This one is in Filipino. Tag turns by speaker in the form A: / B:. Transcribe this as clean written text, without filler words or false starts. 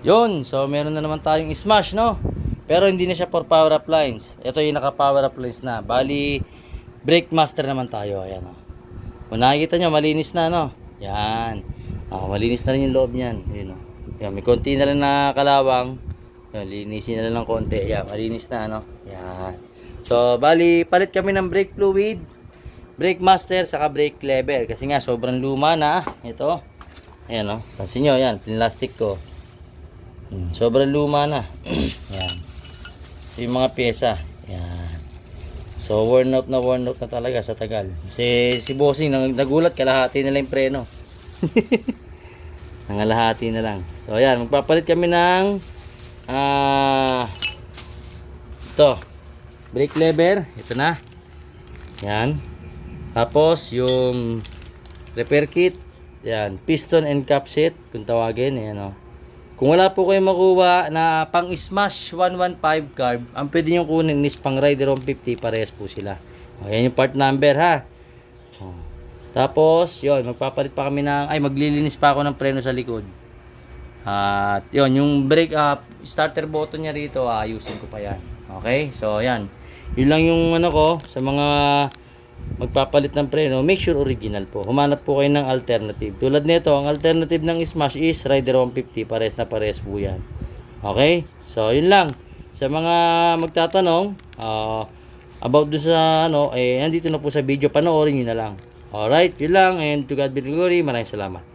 A: Yun, so meron na naman tayong smash, no? Pero hindi na siya for power up lines. Ito yung naka power up lines na. Bali, brake master naman tayo. Ayan, oh. Kung nakikita nyo, malinis na, no? Yan. Malinis na rin yung loob niyan. Yun, oh. Yan, may konti na lang na kalawang. Yan, linisin na lang ng konti. Yan, malinis na, no? Yan. So, bali, palit kami ng brake fluid, brake master, saka brake lever. Kasi nga, sobrang luma na. Ito. Ayan, oh. Pansin nyo, yan, pinlastic ko. Sobrang luma na. Yan. Yung mga pyesa. Yan. So worn out na talaga sa tagal. Si bossing nagulat, kalahati na lang yung preno. Nangalahati na lang. So ayan, magpapalit kami ng ito. Brake lever, ito na. Yan. Tapos yung repair kit. Yan, piston and cap set kung tawagin, ayan, oh. Kung wala po kayong makuha na pang Smash 115 carb, ang pwede nyo kunin is pang Rider 150, parehas po sila. Ayan yung part number, ha. Tapos, yun, magpapalit pa kami ng, maglilinis pa ako ng preno sa likod. At yun, yung brake starter button niya rito, ayusin ko pa yan. Okay, so yan. Yun lang yung ano ko, sa mga magpapalit ng preno, make sure original po. Humanap po kayo ng alternative. Tulad nito, ang alternative ng Smash is Rider 150. Pares na pares po yan. Okay? So, yun lang. Sa mga magtatanong about dun sa nandito na po sa video. Panoorin nyo na lang. Alright, yun lang. And to God be the glory. Maraming salamat.